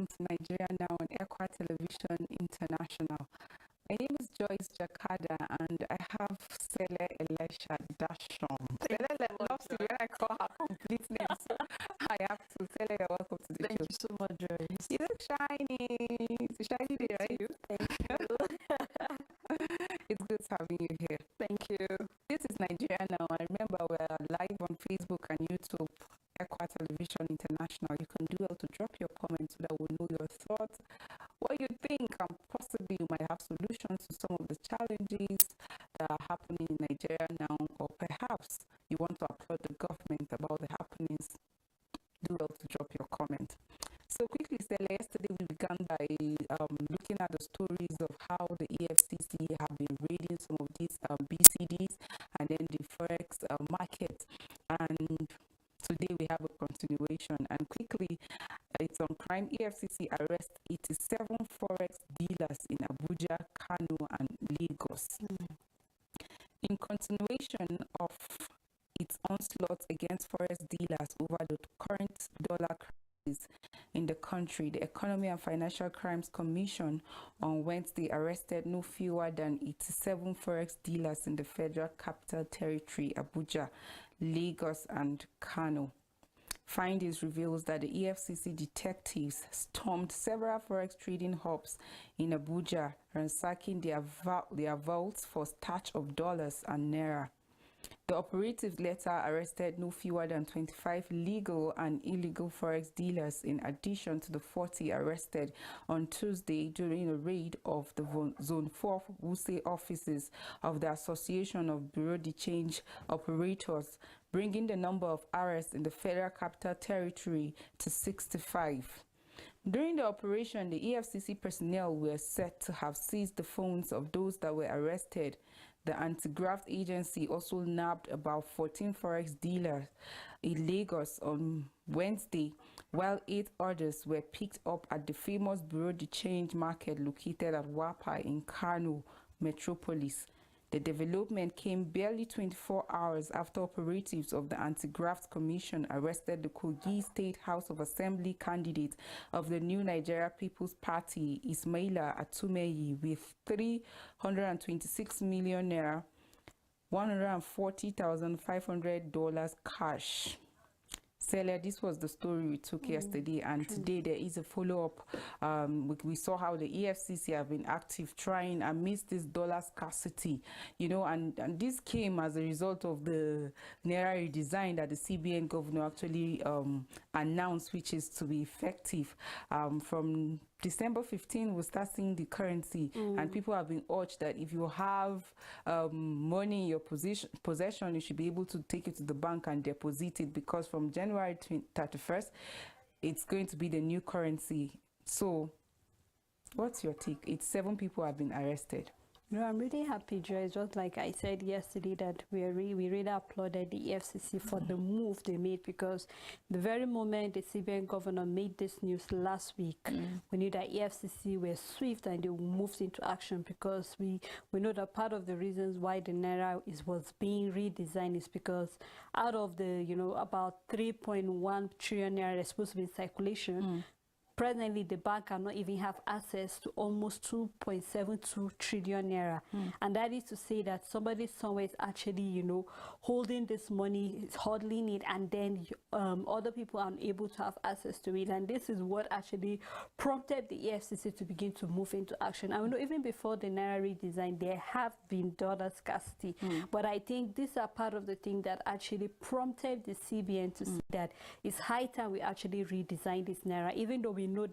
welcome to Nigeria Now on Ekwa Television International. My name is Joyce Jakada and I have Sele Elisha Dashom. Sele loves it when I call her complete name, so I have to. Sele, you're welcome to the show. Thank you so much, Joyce. You look shiny. It's a shiny day, right? Thank you. It's good having you here. Thank you. This is Nigeria Now. I remember we're live on Facebook and YouTube, Ekwa Television International. You can do well to drop your comments so that we'll know your thoughts, what you think, and possibly you might have solutions to some of the challenges that are happening in Nigeria now, or perhaps you want to applaud the government about the happenings. Do well to drop your comment. So quickly, Stella, yesterday we began by looking at the stories of how the EFCC have been raiding some of these BCDs and then the forex market. And today we have a continuation. And quickly, it's on Prime. EFCC arrests 87 forex dealers in Abuja, Kano, and Lagos. In continuation of its onslaught against forex dealers over the current dollar crisis in the country, the Economy and Financial Crimes Commission on Wednesday arrested no fewer than 87 forex dealers in the Federal Capital Territory, Abuja, Lagos, and Kano. Findings reveals that the EFCC detectives stormed several forex trading hubs in Abuja, ransacking their vaults for stash of dollars and naira. The operatives later arrested no fewer than 25 legal and illegal forex dealers in addition to the 40 arrested on Tuesday during a raid of the Zone 4 Wuse offices of the Association of Bureau de Change Operators, bringing the number of arrests in the Federal Capital Territory to 65. During the operation, the EFCC personnel were said to have seized the phones of those that were arrested. The anti-graft agency also nabbed about 14 forex dealers in Lagos on Wednesday, while 8 others were picked up at the famous Bureau de Change market located at Wapa in Kano metropolis. The development came barely 24 hours after operatives of the Anti-Graft Commission arrested the Kogi State House of Assembly candidate of the New Nigeria People's Party, Ismaila Atumeyi, with 326 million naira, $140,500 cash. Celia, this was the story we took yesterday, and today there is a follow-up. We saw how the EFCC have been active trying amidst this dollar scarcity, you know, and this came as a result of the Naira redesign that the CBN governor actually announced, which is to be effective from December 15. We'll start seeing the currency, and people have been urged that if you have money in your possession, you should be able to take it to the bank and deposit it, because from January 31st, it's going to be the new currency. So, what's your take? 7 people have been arrested. No, I'm really happy, Joyce. Just like I said yesterday, that we really applauded the EFCC for the move they made, because the very moment the CBN governor made this news last week, we knew that EFCC were swift and they moved into action, because we know that part of the reasons why the Naira was being redesigned is because out of the, about 3.1 trillion Naira that's supposed to be in circulation, presently, the bank cannot even have access to almost 2.72 trillion naira. And that is to say that somebody somewhere is actually, holding this money, hodling it, and then other people are unable to have access to it. And this is what actually prompted the EFCC to begin to move into action. And we know even before the Naira redesign, there have been dollar scarcity. But I think these are part of the thing that actually prompted the CBN to see that it's high time we actually redesign this Naira, even though we know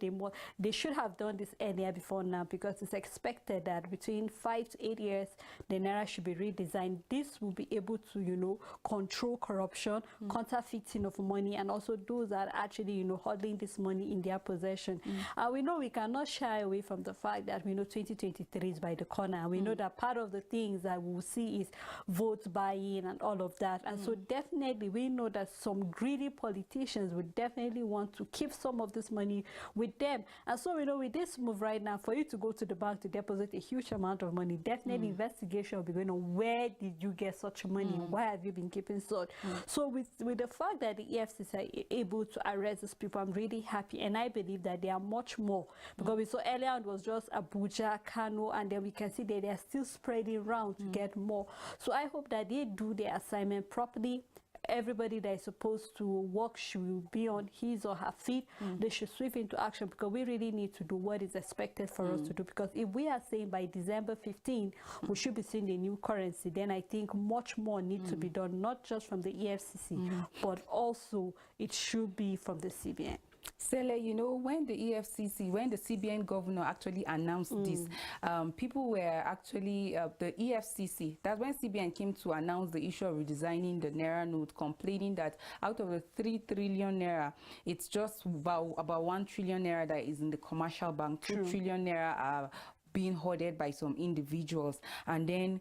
they should have done this earlier before now, because it's expected that between 5 to 8 years the Naira should be redesigned. This will be able to control corruption, counterfeiting of money, and also those that are actually holding this money in their possession. And we know we cannot shy away from the fact that 2023 is by the corner. We know that part of the things that we'll see is vote buying and all of that. And so definitely we know that some greedy politicians would definitely want to keep some of this money with them. And so, with this move right now, for you to go to the bank to deposit a huge amount of money, definitely investigation will be going on. Where did you get such money? Why have you been keeping such? So with the fact that the EFCC are able to arrest these people, I'm really happy. And I believe that there are much more. Because we saw earlier it was just Abuja, Kano, and then we can see that they are still spreading around to get more. So I hope that they do their assignment properly. Everybody that is supposed to work should be on his or her feet. They should swift into action, because we really need to do what is expected for us to do. Because if we are saying by December 15 we should be seeing the new currency, then I think much more needs to be done, not just from the EFCC, but also it should be from the CBN. Sele, when the EFCC, when the CBN governor actually announced this, people were actually, the EFCC, that's when CBN came to announce the issue of redesigning the Naira note, complaining that out of the 3 trillion Naira, it's just about 1 trillion Naira that is in the commercial bank, 2 trillion Naira are being hoarded by some individuals. And then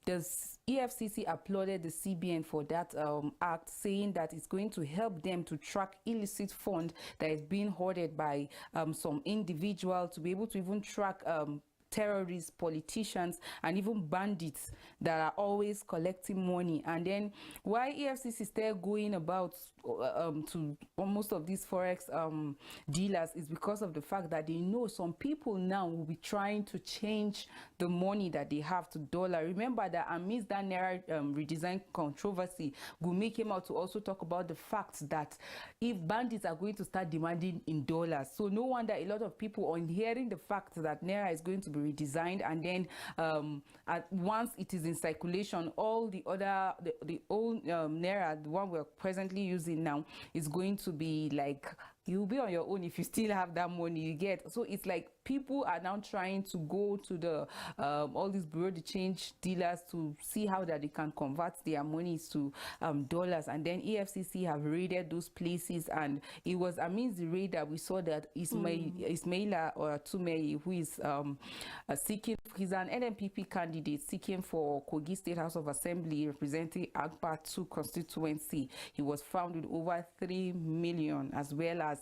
the EFCC applauded the CBN for that act, saying that it's going to help them to track illicit fund that is being hoarded by some individual, to be able to even track terrorists, politicians, and even bandits that are always collecting money. And then why EFCC is still going about to most of these forex dealers is because of the fact that they know some people now will be trying to change the money that they have to dollar. Remember that amidst that Naira redesign controversy, Gumi came out to also talk about the fact that if bandits are going to start demanding in dollars, so no wonder a lot of people, on hearing the fact that Naira is going to be redesigned, and then once it is in circulation, all the other the old Naira, the one we're presently using now, is going to be like, you'll be on your own if you still have that money you get. So it's like people are now trying to go to the all these bureau de change dealers to see how that they can convert their monies to dollars. And then EFCC have raided those places, and it was amidst the raid that we saw that Ismaila or Tumei, who is seeking, he's an NNPP candidate seeking for Kogi State House of Assembly representing Agba 2 constituency. He was found with over 3 million as well as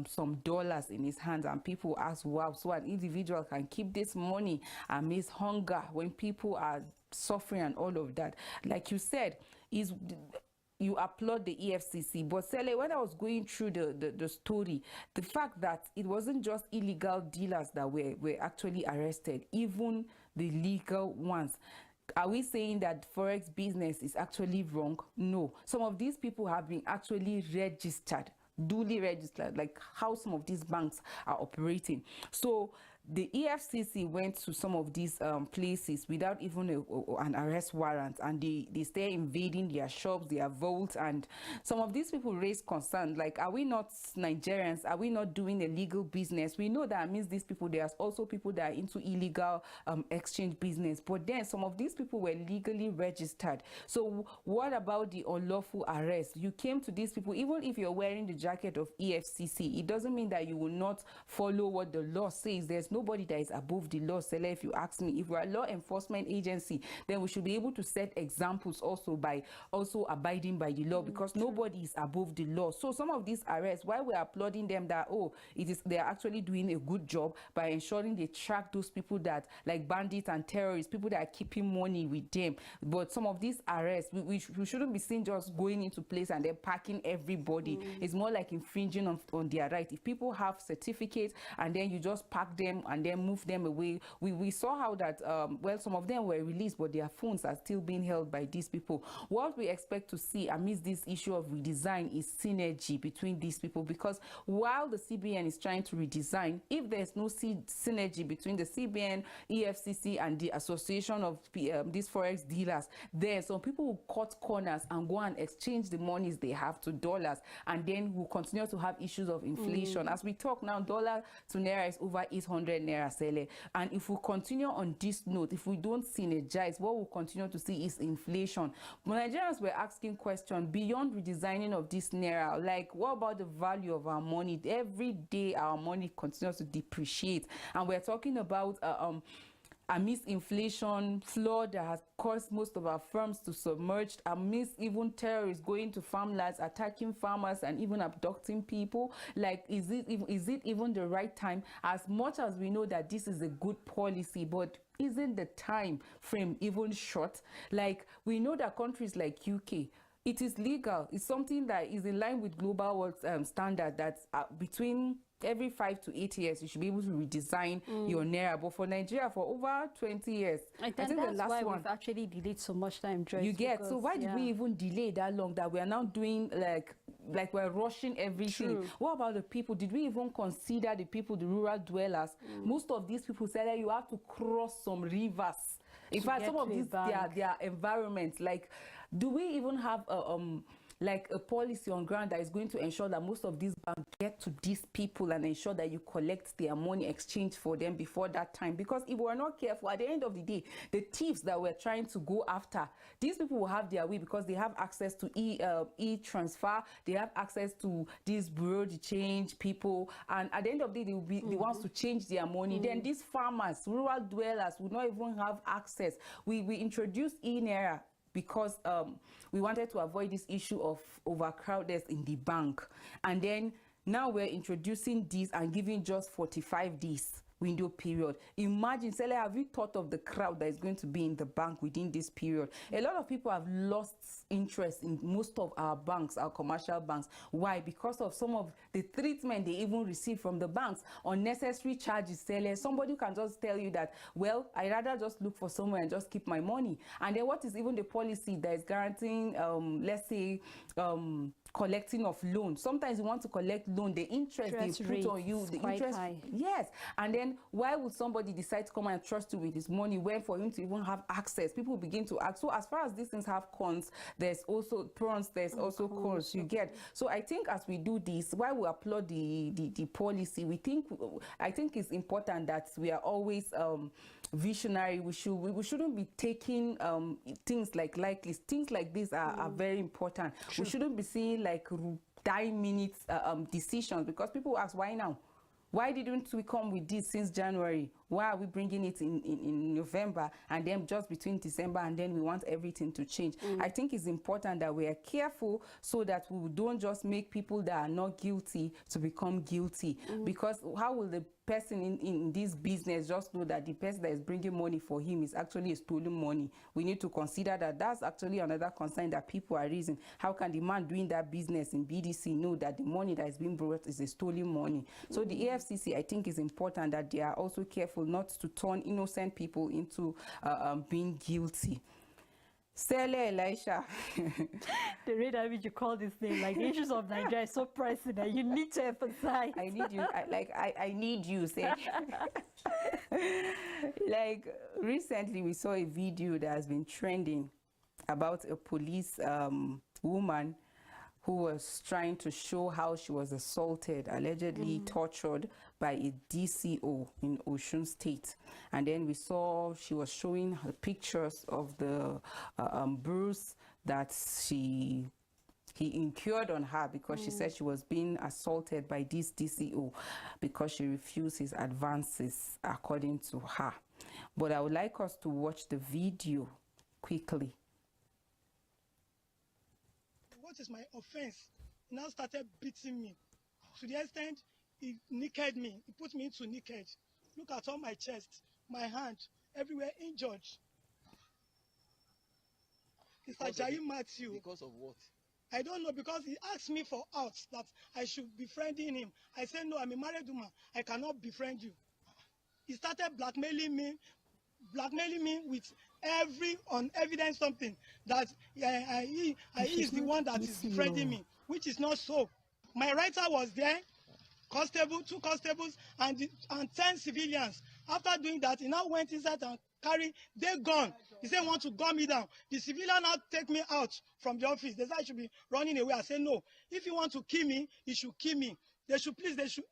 some dollars in his hands, and people ask, wow, so an individual can keep this money amidst hunger when people are suffering and all of that. Like you said, you applaud the EFCC, but Sele, when I was going through the story, the fact that it wasn't just illegal dealers that were actually arrested, even the legal ones. Are we saying that forex business is actually wrong? No. Some of these people have been actually registered, duly registered, like how some of these banks are operating. So the EFCC went to some of these places without even an arrest warrant, and they stay invading their shops, their vaults, and some of these people raise concern like, are we not Nigerians? Are we not doing illegal business? We know that amidst these people, there's also people that are into illegal exchange business, but then some of these people were legally registered. So what about the unlawful arrest? You came to these people, even if you're wearing the jacket of EFCC, it doesn't mean that you will not follow what the law says. There's nobody that is above the law, Sele, if you ask me. If we're a law enforcement agency, then we should be able to set examples also by also abiding by the law, because nobody is above the law. So some of these arrests, why we're applauding them, that they're actually doing a good job by ensuring they track those people that, like bandits and terrorists, people that are keeping money with them. But some of these arrests, we shouldn't be seen just going into place and then packing everybody. It's more like infringing on their right. If people have certificates and then you just pack them and then move them away, we saw how that well, some of them were released, but their phones are still being held by these people. What we expect to see amidst this issue of redesign is synergy between these people, because while the CBN is trying to redesign, if there's no synergy between the CBN, EFCC, and the association of these forex dealers, then some people will cut corners and go and exchange the monies they have to dollars, and then we'll continue to have issues of inflation. As we talk now, dollar to Naira is over 800 Naira, Sele. And if we continue on this note, if we don't synergize, what we'll continue to see is inflation. But Nigerians were asking questions beyond redesigning of this Naira, like what about the value of our money? Every day our money continues to depreciate, and we're talking about amidst inflation, flood that has caused most of our farms to submerge, amidst even terrorists going to farmlands, attacking farmers and even abducting people. Like, is it even the right time? As much as we know that this is a good policy, but isn't the time frame even short? Like, we know that countries like UK, it is legal. It's something that is in line with global world standard, that between every 5 to 8 years you should be able to redesign your naira. But for Nigeria, for over 20 years, I think that's the last why one we've actually delayed so much time, Joyce. You get, so why did we even delay that long, that we are now doing like we're rushing everything? True. What about the people? Did we even consider the people, the rural dwellers? Most of these people said that you have to cross some rivers. In fact, some of these their environments, like, do we even have like a policy on ground that is going to ensure that most of these banks get to these people and ensure that you collect their money, exchange for them before that time? Because if we're not careful, at the end of the day, the thieves that we're trying to go after, these people will have their way because they have access to e-transfer, they have access to these bureau de change people, and at the end of the day, they will be the ones to change their money. Then these farmers, rural dwellers, will not even have access. We introduced e-naira because we wanted to avoid this issue of overcrowded in the bank. And then now we're introducing this and giving just 45 days window period. Imagine, Sele, have you thought of the crowd that is going to be in the bank within this period? A lot of people have lost interest in most of our banks, our commercial banks. Why? Because of some of the treatment they even receive from the banks. Unnecessary charges, Sele. Somebody can just tell you that, well, I rather just look for somewhere and just keep my money. And then what is even the policy that is guaranteeing, let's say, collecting of loans? Sometimes you want to collect loan, the interest they put on you, the interest high. Yes. And then why would somebody decide to come and trust you with his money when for him to even have access? People begin to ask. So as far as these things have cons, there's also pros, there's also cons, you get. So I think as we do this, while we applaud the policy, I think it's important that we are always visionary. We shouldn't be taking things like things like this are very important. True. We shouldn't be seeing like 9 minutes decisions, because people ask, why now? Why didn't we come with this since January? Why are we bringing it in November, and then just between December, and then we want everything to change? I think it's important that we are careful so that we don't just make people that are not guilty to become guilty. Because how will the person in this business just know that the person that is bringing money for him is actually stolen money? We need to consider that. That's actually another concern that people are raising. How can the man doing that business in BDC know that the money that is being brought is a stolen money? So the AFCC, I think, is important that they are also careful not to turn innocent people into being guilty. Sele Elisha. The rate at which you call this name, like, the issues of Nigeria is so pressing that you need to emphasize. I need you. I need you, Sele. Like, recently we saw a video that has been trending about a police woman who was trying to show how she was assaulted, allegedly tortured by a DCO in Osun State. And then we saw she was showing her pictures of the bruise that he incurred on her, because she said she was being assaulted by this DCO because she refused his advances, according to her. But I would like us to watch the video quickly. What is my offense? He now started beating me to the extent he naked me. He put me into naked. Look at all my chest, my hand, everywhere injured. Mr. Jai Matthew. Because of what? I don't know, because he asked me for outs that I should befriending him. I said, no, I'm a married woman. I cannot befriend you. He started blackmailing me with on evidence something that he is the one that is befriending me, which is not so. My writer was there, constable, 2 constables, and 10 civilians. After doing that, he now went inside and carry their gun. He said, want to gun me down. The civilian now take me out from the office. They said I should be running away. I said, no, if you want to kill me, you should kill me. They should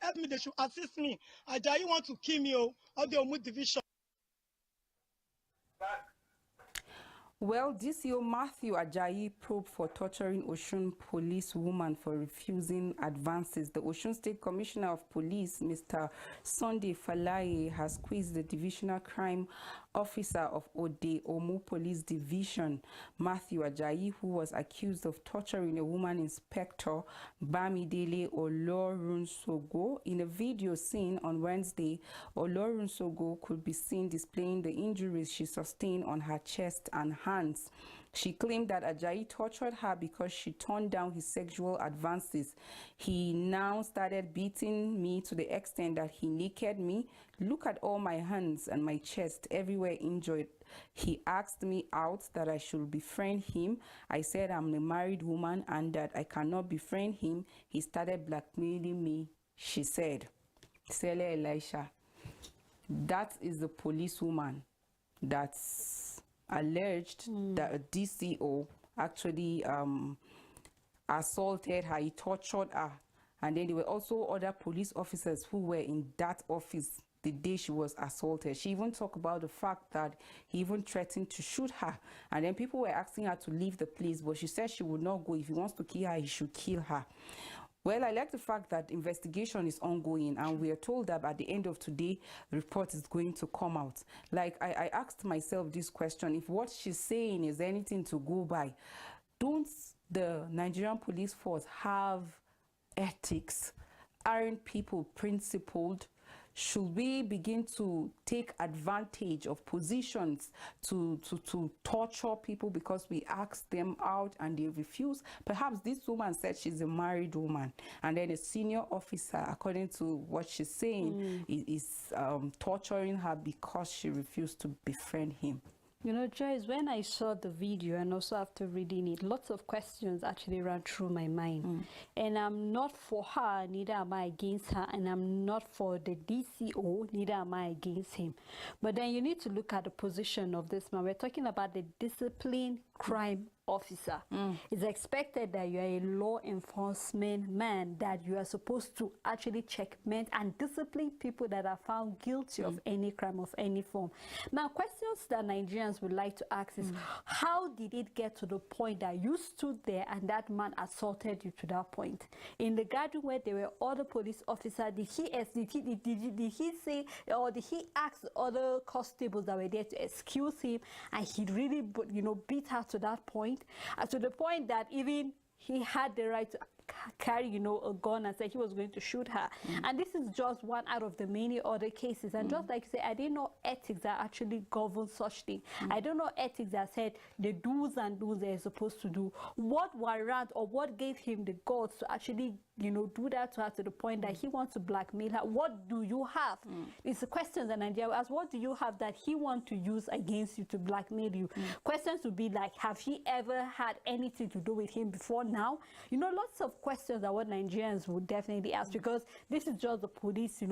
help me, they should assist me. Ajayi want to kill me, or the Omu division. Well, DCO Matthew Ajayi probed for torturing Osun police woman for refusing advances. The Osun State Commissioner of Police, Mr. Sunday Falaye, has quizzed the Divisional Crime Officer of Ode Omu Police Division, Matthew Ajayi, who was accused of torturing a woman, Inspector Bamidele Olorunsogo. In a video seen on Wednesday, Olorunsogo could be seen displaying the injuries she sustained on her chest and hands. She claimed that Ajayi tortured her because she turned down his sexual advances. He now started beating me to the extent that he naked me. Look at all my hands and my chest, everywhere injured. He asked me out that I should befriend him. I said I'm a married woman and that I cannot befriend him. He started blackmailing me, she said. Sele Elisha. That is the policewoman that's alleged that a DCO actually assaulted her, he tortured her. And then there were also other police officers who were in that office the day she was assaulted. She even talked about the fact that he even threatened to shoot her. And then people were asking her to leave the place, but she said she would not go. If he wants to kill her, he should kill her. Well, I like the fact that investigation is ongoing, and we are told that at the end of today, the report is going to come out. Like, I asked myself this question: if what she's saying is anything to go by, don't the Nigerian police force have ethics? Aren't people principled? Should we begin to take advantage of positions to torture people because we ask them out and they refuse? Perhaps this woman said she's a married woman, and then a senior officer, according to what she's saying, is torturing her because she refused to befriend him. You know, Joyce, when I saw the video and also after reading it, lots of questions actually ran through my mind. And I'm not for her, neither am I against her, and I'm not for the DCO, neither am I against him. But then you need to look at the position of this man. We're talking about the discipline crime officer. It's expected that you are a law enforcement man, that you are supposed to actually checkmate and discipline people that are found guilty of any crime of any form. Now, questions that Nigerians would like to ask is, how did it get to the point that you stood there and that man assaulted you to that point? In the garden where there were other police officers, did he say, or did he ask other constables that were there to excuse him, and he really, beat her to that point? To the point that even he had the right to carry, a gun and say he was going to shoot her. And this is just one out of the many other cases. And just like you say, I didn't know ethics that actually govern such things. I don't know ethics that said the do's and don'ts they're supposed to do. What warrant or what gave him the guts to actually, do that to her to the point that he wants to blackmail her? What do you have? It's a question that Nigeria asks, what do you have that he wants to use against you to blackmail you? Questions would be like, have he ever had anything to do with him before now? Lots of questions are what Nigerians would definitely ask, because this is just the police,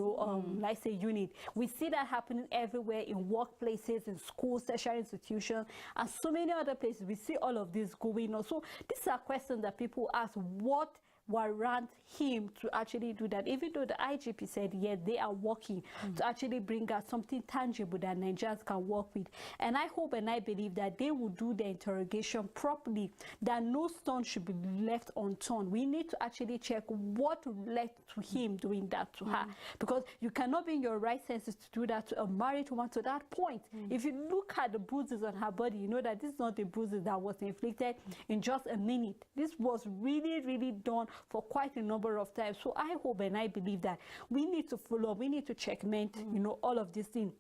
let's say unit. We see that happening everywhere, in workplaces, in schools, tertiary institutions, and so many other places. We see all of this going on. So these are questions that people ask, what warrant him to actually do that? Even though the IGP said, yes, they are working to actually bring out something tangible that Nigerians can work with. And I hope and I believe that they will do the interrogation properly, that no stone should be left unturned. We need to actually check what led to him doing that to her, because you cannot be in your right senses to do that to a married woman to that point. If you look at the bruises on her body, you know that this is not the bruises that was inflicted in just a minute. This was really, really done for quite a number of times. So I hope and I believe that we need to follow, we need to checkmate, all of these things.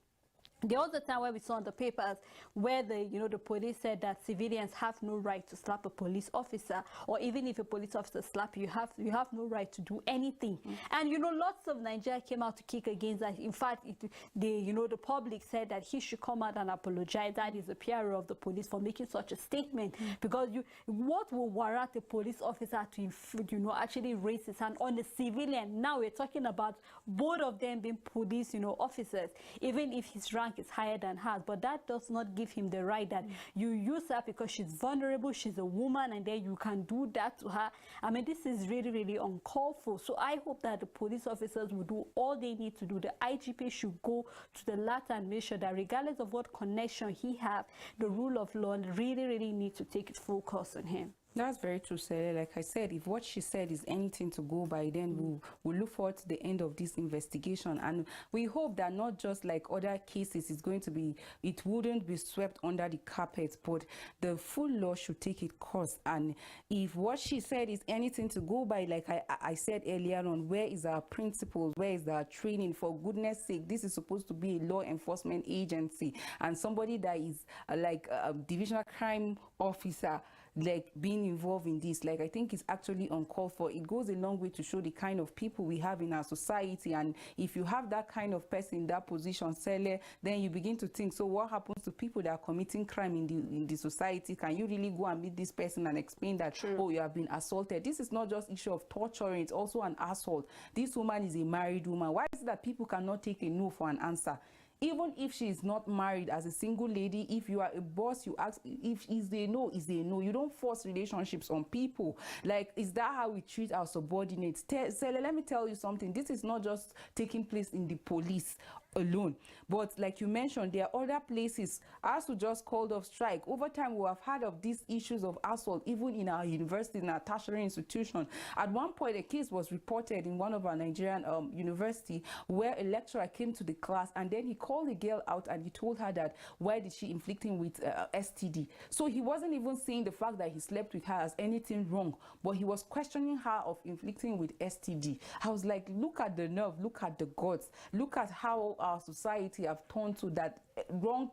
There was a time where we saw in the papers where the police said that civilians have no right to slap a police officer, or even if a police officer slap you, you have no right to do anything. And lots of Nigeria came out to kick against that. In fact, the public said that he should come out and apologize. That is the PRO of the police for making such a statement, because what will warrant a police officer to actually raise his hand on a civilian? Now we're talking about both of them being police officers, even if his rank rank is higher than hers, but that does not give him the right that you use her because she's vulnerable, she's a woman, and then you can do that to her. I mean, this is really, really uncalled for. So I hope that the police officers will do all they need to do. The IGP should go to the latter and make sure that regardless of what connection he have, the rule of law really, really needs to take its full course on him. That's very true, Sarah. Like I said, if what she said is anything to go by, then we'll look forward to the end of this investigation. And we hope that not just like other cases, it's going to be, it wouldn't be swept under the carpet, but the full law should take its course. And if what she said is anything to go by, like I said earlier on, where is our principles? Where is our training? For goodness sake, this is supposed to be a law enforcement agency, and somebody that is like a divisional crime officer, like being involved in this, like I think it's actually uncalled for. It goes a long way to show the kind of people we have in our society. And if you have that kind of person in that position, Sele, then you begin to think, so what happens to people that are committing crime in the society? Can you really go and meet this person and explain that, oh, you have been assaulted? This is not just issue of torturing, it's also an assault. This woman is a married woman. Why is it that people cannot take a no for an answer? Even if she is not married, as a single lady, if you are a boss, you ask if is they no, is they no. You don't force relationships on people. Like, is that how we treat our subordinates? Sele, let me tell you something. This is not just taking place in the police alone, but like you mentioned, there are other places. ASUU just called off strike. Over time, we have heard of these issues of assault even in our university, in our tertiary institution. At one point, a case was reported in one of our Nigerian university where a lecturer came to the class and then he called the girl out and he told her that why did she inflict him with STD. So he wasn't even saying the fact that he slept with her as anything wrong, but he was questioning her of inflicting with STD. I was like, look at the nerve, look at the guts, look at how our society have turned to that wrong.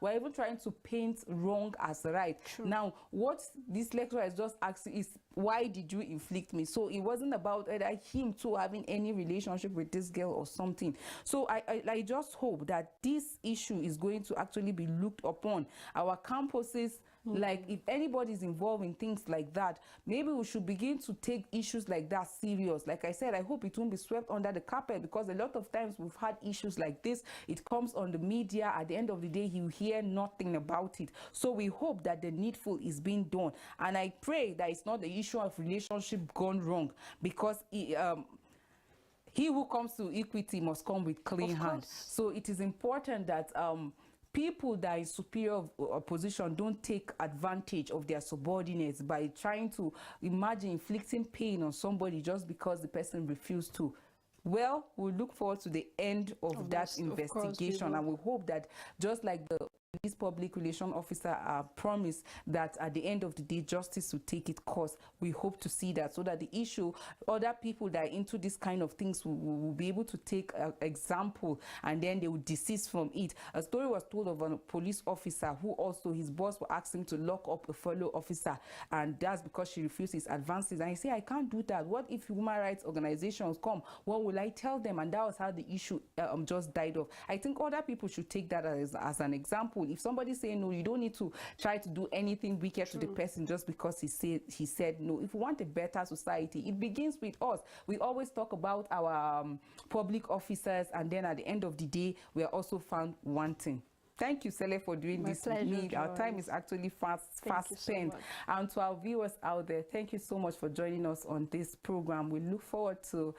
We're even trying to paint wrong as right. True. Now, what this lecturer is just asking is, why did you inflict me? So it wasn't about him too having any relationship with this girl or something. So I just hope that this issue is going to actually be looked upon. Our campuses, like if anybody is involved in things like that, maybe we should begin to take issues like that serious. Like I said, I hope it won't be swept under the carpet, because a lot of times we've had issues like this. It comes on the media. At the end of the day, you hear nothing about it. So we hope that the needful is being done. And I pray that it's not the issue of relationship gone wrong, because he who comes to equity must come with clean hands. So it is important that people that are in superior position don't take advantage of their subordinates by trying to imagine inflicting pain on somebody just because the person refused to. Well, we'll look forward to the end of that investigation, and we hope that just like the police public relation officer promised that at the end of the day justice will take its course, we hope to see that, so that the issue, other people that are into this kind of things will be able to take an example, and then they will desist from it. A story was told of a police officer who also, his boss will ask him to lock up a fellow officer, and that's because she refused his advances. And he said, I can't do that. What if human rights organizations come? What will I tell them? And that was how the issue just died off. I think other people should take that as an example. If somebody say no, you don't need to try to do anything wicked to the person just because he said no. If we want a better society, it begins with us. We always talk about our public officers, and then at the end of the day, we are also found wanting. Thank you, Sele, for doing this with me. Our time is actually fast spent. And to our viewers out there, thank you so much for joining us on this program. We look forward to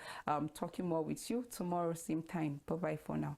talking more with you tomorrow, same time. Bye-bye for now.